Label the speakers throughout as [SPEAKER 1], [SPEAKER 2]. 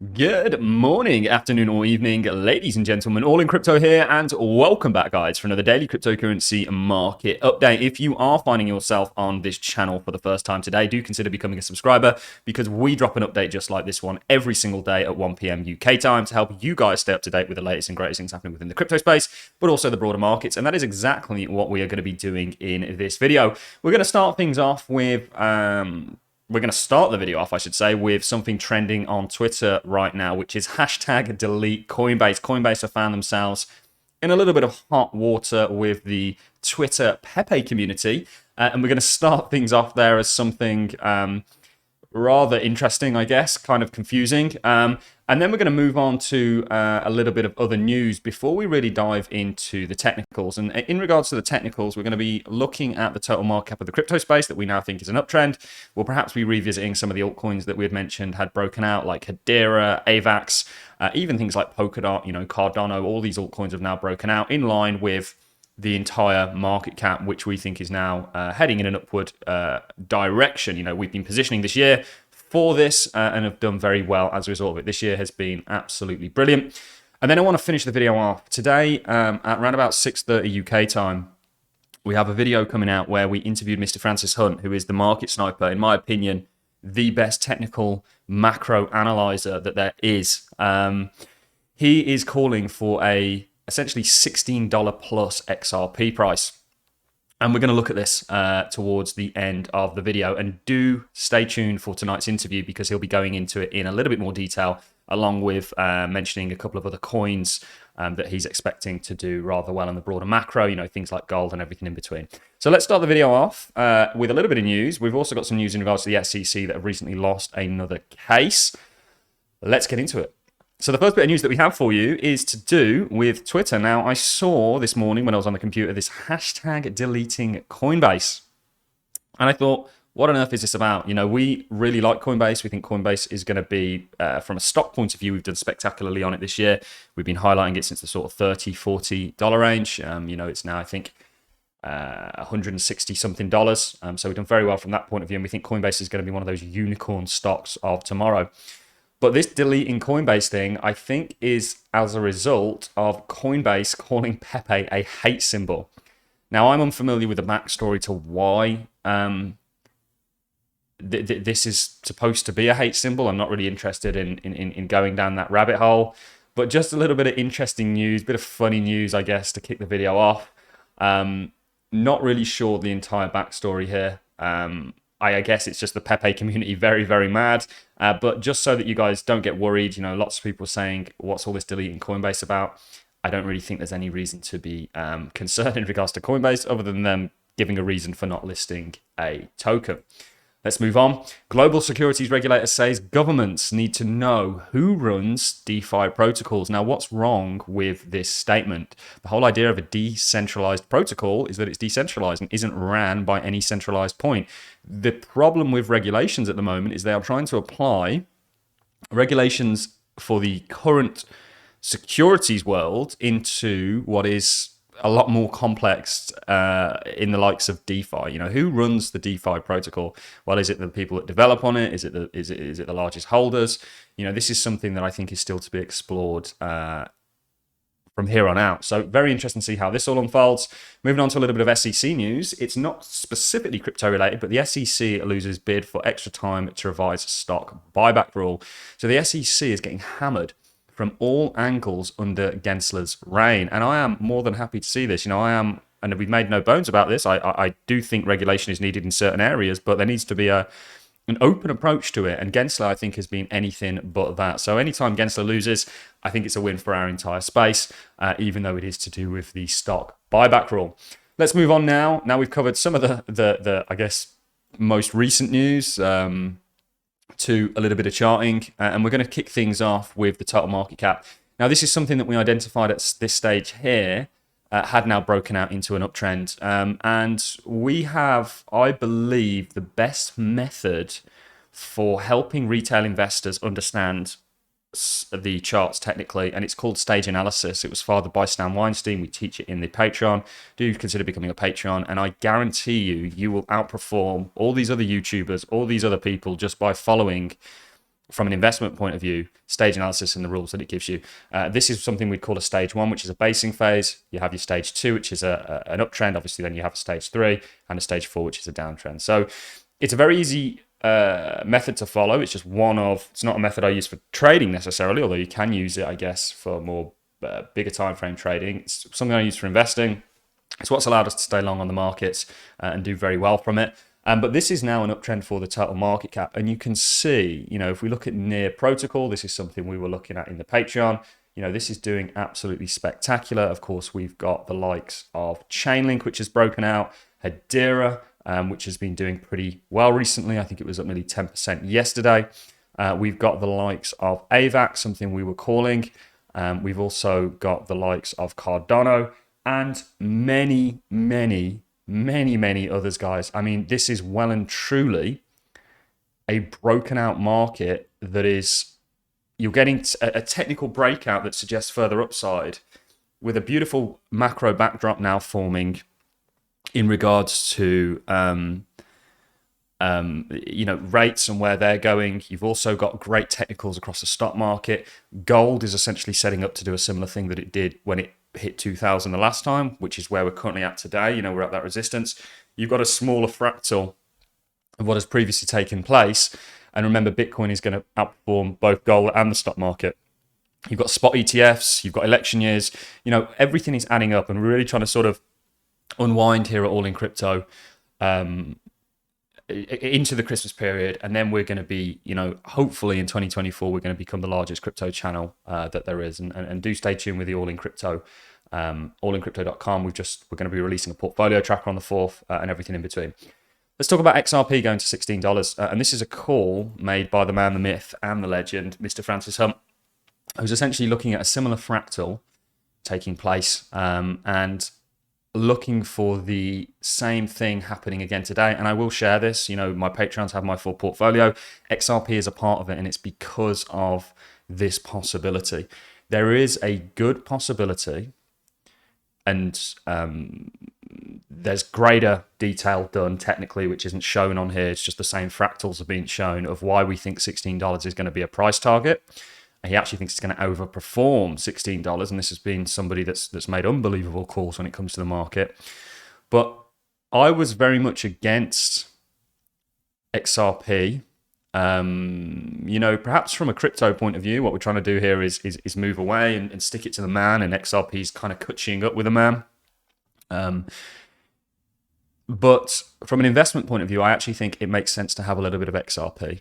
[SPEAKER 1] Good morning, afternoon, or evening, ladies and gentlemen. Allincrypto here, and welcome back, guys, for another daily cryptocurrency market update. If you are finding yourself on this channel for the first time today, do consider becoming a subscriber because we drop an update just like this one every single day at 1 p.m. UK time to help you guys stay up to date with the latest and greatest things happening within the crypto space, but also the broader markets. And that is exactly what we are going to be doing in this video. We're going to start things off with we're going to start the video off, I should say, with something trending on Twitter right now, which is hashtag delete Coinbase. Coinbase have found themselves in a little bit of hot water with the Twitter Pepe community. And we're going to start things off there as something rather interesting, I guess, kind of confusing. And then we're going to move on to a little bit of other news before we really dive into the technicals. And in regards to the technicals, we're going to be looking at the total market cap of the crypto space that we now think is an uptrend. We'll perhaps be revisiting some of the altcoins that we had mentioned had broken out, like Hedera, AVAX, even things like Polkadot, Cardano. All these altcoins have now broken out in line with the entire market cap, which we think is now heading in an upward direction. We've been positioning this year for this and have done very well as a result of it. This year has been absolutely brilliant. And then I want to finish the video off today at around about 6:30 UK time. We have a video coming out where we interviewed Mr. Francis Hunt, who is the market sniper, in my opinion, the best technical macro analyzer that there is. He is calling for a essentially $16 plus XRP price. And we're going to look at this towards the end of the video. And do stay tuned for tonight's interview because he'll be going into it in a little bit more detail, along with mentioning a couple of other coins that he's expecting to do rather well in the broader macro, things like gold and everything in between. So let's start the video off with a little bit of news. We've also got some news in regards to the SEC that have recently lost another case. Let's get into it. So the first bit of news that we have for you is to do with Twitter. Now, I saw this morning when I was on the computer this hashtag deleting Coinbase. And I thought, what on earth is this about? We really like Coinbase. We think Coinbase is going to be, from a stock point of view, we've done spectacularly on it this year. We've been highlighting it since the sort of $30, $40 range. It's now, I think, $160 something. So we've done very well from that point of view. And we think Coinbase is going to be one of those unicorn stocks of tomorrow. But this deleting Coinbase thing, I think, is as a result of Coinbase calling Pepe a hate symbol. Now, I'm unfamiliar with the backstory to why this is supposed to be a hate symbol. I'm not really interested in going down that rabbit hole. But just a little bit of interesting news, bit of funny news, I guess, to kick the video off. Not really sure the entire backstory here. I guess it's just the Pepe community very, very mad. But just so that you guys don't get worried, lots of people are saying, what's all this deleting Coinbase about? I don't really think there's any reason to be concerned in regards to Coinbase other than them giving a reason for not listing a token. Let's move on. Global securities regulator says governments need to know who runs DeFi protocols. Now, what's wrong with this statement? The whole idea of a decentralized protocol is that it's decentralized and isn't ran by any centralized point. The problem with regulations at the moment is they are trying to apply regulations for the current securities world into what is a lot more complex in the likes of DeFi. Who runs the DeFi protocol? Well, is it the people that develop on it? Is it the largest holders? This is something that I think is still to be explored from here on out. So very interesting to see how this all unfolds. Moving on to a little bit of SEC news. It's not specifically crypto related, but the SEC loses bid for extra time to revise stock buyback rule. So the SEC is getting hammered from all angles under Gensler's reign. And I am more than happy to see this. And we've made no bones about this. I do think regulation is needed in certain areas, but there needs to be an open approach to it. And Gensler, I think, has been anything but that. So anytime Gensler loses, I think it's a win for our entire space, even though it is to do with the stock buyback rule. Let's move on now. Now we've covered some of the I guess, most recent news, to a little bit of charting, and we're going to kick things off with the total market cap. Now, this is something that we identified at this stage here, had now broken out into an uptrend, and we have, I believe, the best method for helping retail investors understand the charts technically, and it's called stage analysis. It was fathered by Stan Weinstein. We teach it in the Patreon. Do consider becoming a Patreon, and I guarantee you will outperform all these other YouTubers, all these other people, just by following from an investment point of view, stage analysis and the rules that it gives you. This is something we'd call a stage 1, which is a basing phase. You have your stage 2, which is an uptrend. Obviously, then you have a stage 3 and a stage 4, which is a downtrend. So it's a very easy method to follow. It's just it's not a method I use for trading necessarily, although you can use it, I guess, for more bigger time frame trading. It's something I use for investing. It's what's allowed us to stay long on the markets and do very well from it. But this is now an uptrend for the total market cap. And you can see, if we look at near protocol, this is something we were looking at in the Patreon. This is doing absolutely spectacular. Of course, we've got the likes of Chainlink, which has broken out, Hedera, which has been doing pretty well recently. I think it was up nearly 10% yesterday. We've got the likes of AVAX, something we were calling. We've also got the likes of Cardano and many, many, many, many others, guys. I mean, this is well and truly a broken out market that is, you're getting a technical breakout that suggests further upside with a beautiful macro backdrop now forming in regards to rates and where they're going. You've also got great technicals across the stock market. Gold is essentially setting up to do a similar thing that it did when it hit 2000 the last time, which is where we're currently at today. We're at that resistance. You've got a smaller fractal of what has previously taken place. And remember, Bitcoin is going to outperform both gold and the stock market. You've got spot ETFs, you've got election years, everything is adding up, and we're really trying to sort of unwind here at Allincrypto into the Christmas period, and then we're going to be, hopefully in 2024, we're going to become the largest crypto channel that there is. And do stay tuned with the Allincrypto, allincrypto.com. We're going to be releasing a portfolio tracker on the 4th and everything in between. Let's talk about XRP going to $16. And this is a call made by the man, the myth, and the legend, Mr. Francis Hunt, who's essentially looking at a similar fractal taking place and looking for the same thing happening again today. And I will share this. My Patrons have my full portfolio. XRP is a part of it, and it's because of this possibility. There is a good possibility, and there's greater detail done technically, which isn't shown on here. It's just the same fractals are being shown of why we think $16 is going to be a price target. He actually thinks it's going to overperform $16, and this has been somebody that's made unbelievable calls when it comes to the market. But I was very much against XRP. Perhaps from a crypto point of view, what we're trying to do here is move away and stick it to the man, and XRP is kind of catching up with the man. But from an investment point of view, I actually think it makes sense to have a little bit of XRP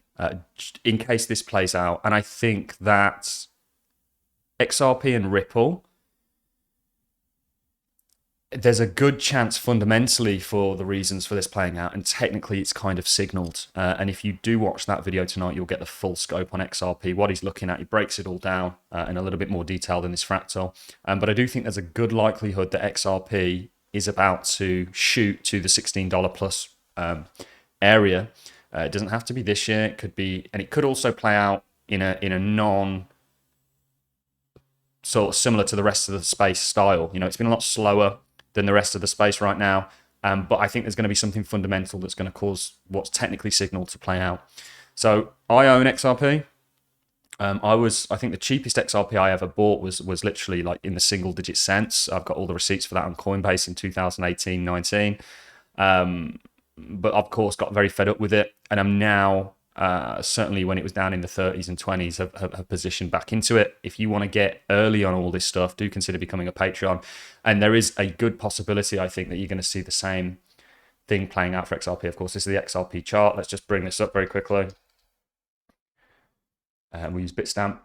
[SPEAKER 1] in case this plays out. And I think that XRP and Ripple, there's a good chance fundamentally for the reasons for this playing out. And technically, it's kind of signaled. And if you do watch that video tonight, you'll get the full scope on XRP, what he's looking at. He breaks it all down in a little bit more detail than this fractal. But I do think there's a good likelihood that XRP is about to shoot to the $16 plus area. It doesn't have to be this year. It could be, and it could also play out in a non sort of similar to the rest of the space style. It's been a lot slower than the rest of the space right now. But I think there's going to be something fundamental that's going to cause what's technically signaled to play out. So I own XRP. I think the cheapest XRP I ever bought was literally like in the single digit cents. I've got all the receipts for that on Coinbase in 2018-19. But of course got very fed up with it. And I'm now, certainly when it was down in the 30s and 20s, have positioned back into it. If you want to get early on all this stuff, do consider becoming a Patreon. And there is a good possibility, I think, that you're going to see the same thing playing out for XRP. Of course, this is the XRP chart. Let's just bring this up very quickly. We use Bitstamp.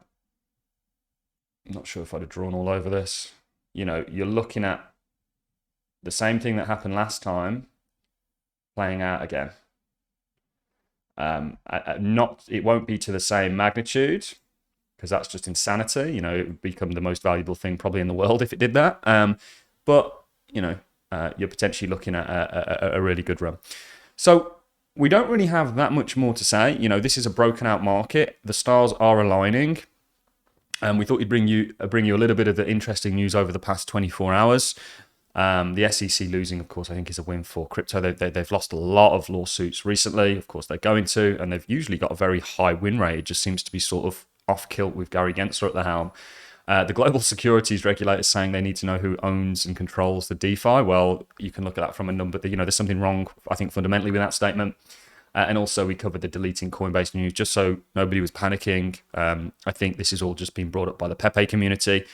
[SPEAKER 1] I'm not sure if I'd have drawn all over this. You're looking at the same thing that happened last time playing out again. It won't be to the same magnitude because that's just insanity. It would become the most valuable thing probably in the world if it did that. But you're potentially looking at a really good run. So we don't really have that much more to say. This is a broken out market. The stars are aligning. And we thought we'd bring you a little bit of the interesting news over the past 24 hours. The SEC losing, of course, I think is a win for crypto. They've lost a lot of lawsuits recently. Of course, they're going to, and they've usually got a very high win rate. It just seems to be sort of off kilt with Gary Gensler at the helm. The global securities regulators saying they need to know who owns and controls the DeFi. Well, you can look at that from a number. There's something wrong, I think, fundamentally with that statement. And also, we covered the deleting Coinbase news just so nobody was panicking. I think this is all just being brought up by the Pepe community,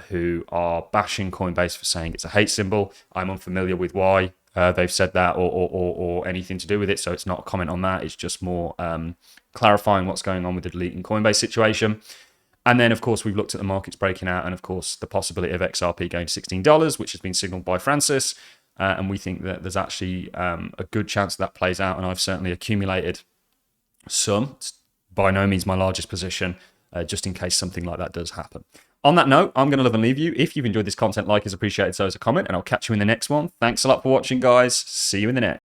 [SPEAKER 1] who are bashing Coinbase for saying it's a hate symbol. I'm unfamiliar with why they've said that or anything to do with it, so it's not a comment on that. It's just more clarifying what's going on with the deleting Coinbase situation. And then, of course, we've looked at the markets breaking out and, of course, the possibility of XRP going to $16, which has been signaled by Francis. And we think that there's actually a good chance that plays out. And I've certainly accumulated some. It's by no means my largest position, just in case something like that does happen. On that note, I'm going to love and leave you. If you've enjoyed this content, like is appreciated, so is a comment, and I'll catch you in the next one. Thanks a lot for watching, guys. See you in the next.